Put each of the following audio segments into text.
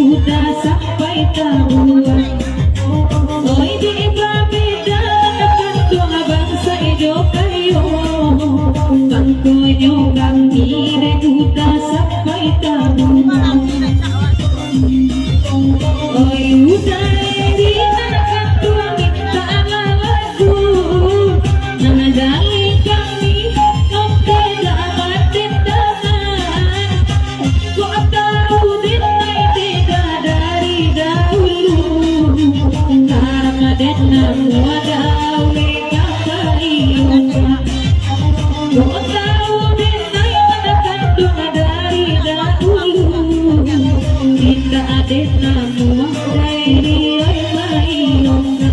duda sampai tahuan. Oi di beda kan doa bangsa ido kayo. Pangkonyo kami duda sampai tahuan. Oi uday di anak tua minta lagu. Nangadali kami oke dapat tindakan. Kok tahu dinai tidak dari dahulu. Karena denna wadawi kakaiuka. Kok tahu dinai menekan doa dari dahulu. Tidak adena muadai riai mayonga.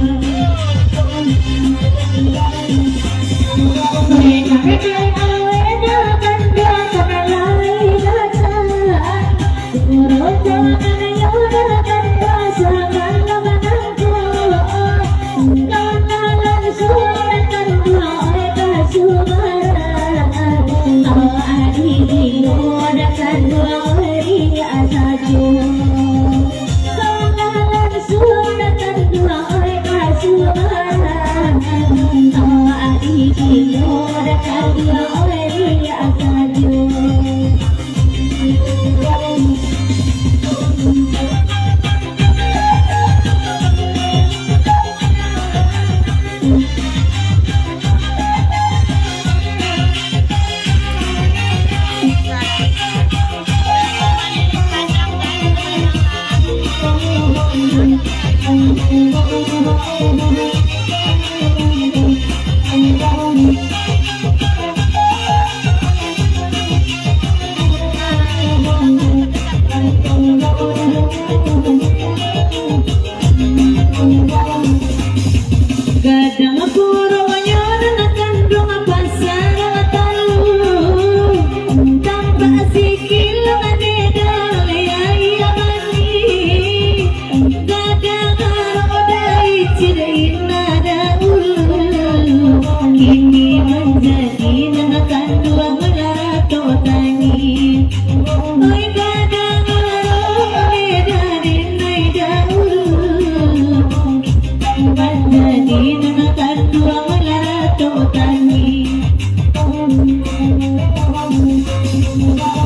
Gadang puranya nakan dong pasar talu. Tanpa sikil ane dalai amani. Gadang rodai cidain nada ulu. Kini menjadi nakan dua merato tani. Oi gadang rodai dadinai dahulu. Menjadi nakan dua merato tani.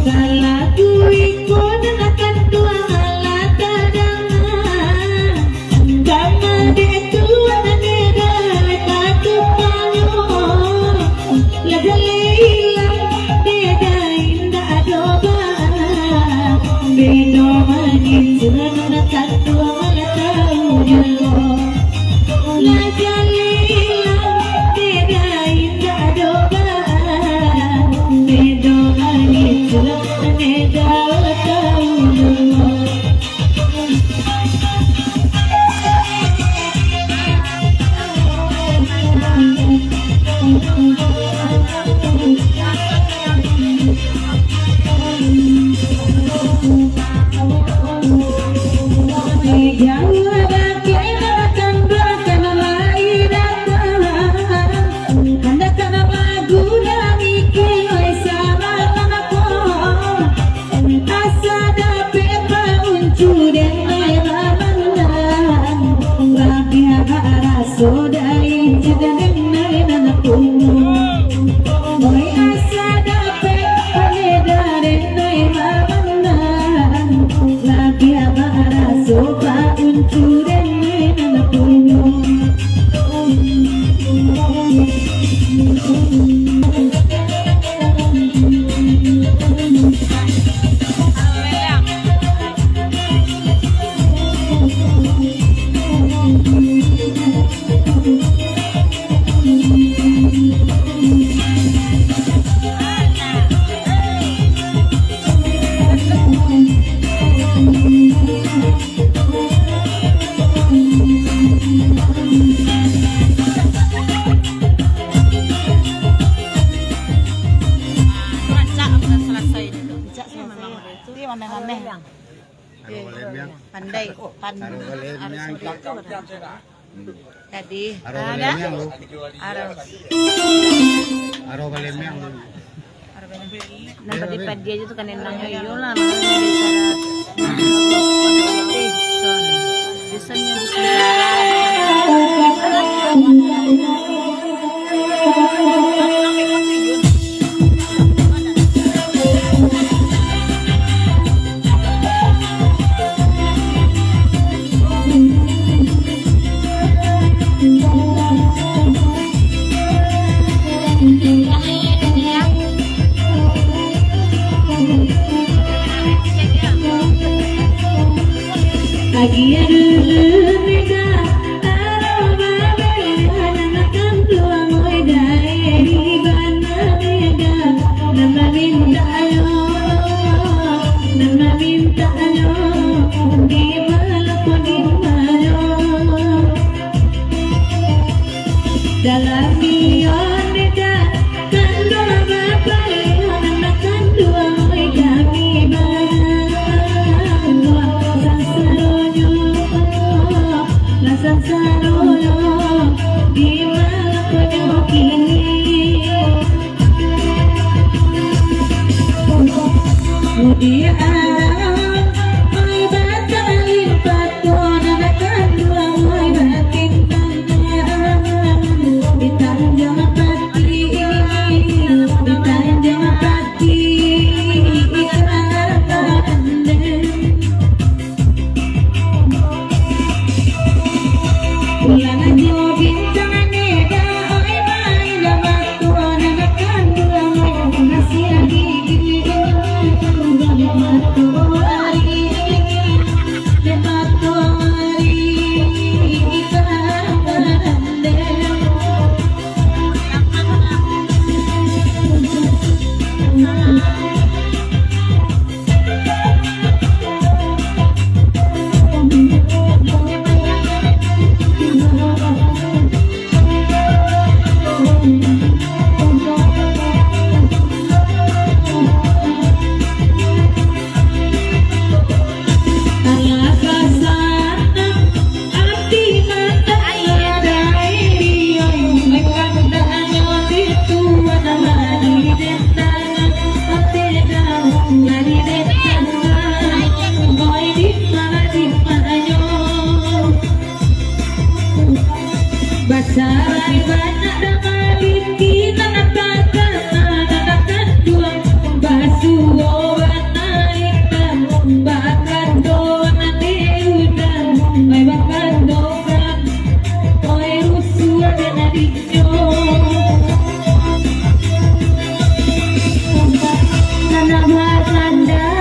Kalaku ikut nakan dua alata dangan. Kama detu nane dale katu payo. Ladale ilang beda indah adoba. Beno manis nakan dua alata ujo. Sodai jadane nana kuno. Oi asa dape panedare nai mamana. Lagi abara soba uncure nana kuno. Pandai, tadi ada aro kalemyang nampak di padi aja tuh kan enaknya yola malah bicara bosannya di Lagi ada beda, taruh babel, makan tuang beda, di mana beda, nama minta yo, di mana pun di mana, dalam mion beda, kan dua babel, makan tuang beda, di mana. Sansarolo di malam penuh kini Mudi alam Ay batalin paton Anakan dua Ay batin tangan Ditanjang pati Ditanjang pati Ulang aja bintang neda, oi main dapat tuan akan dua masih lagi dapat tuari Basarai banyak damalin kita natakan natakan dua basuh warna hitam bakar doang neudan oi bakar doang oi rusuh dan adiknya tanah Belanda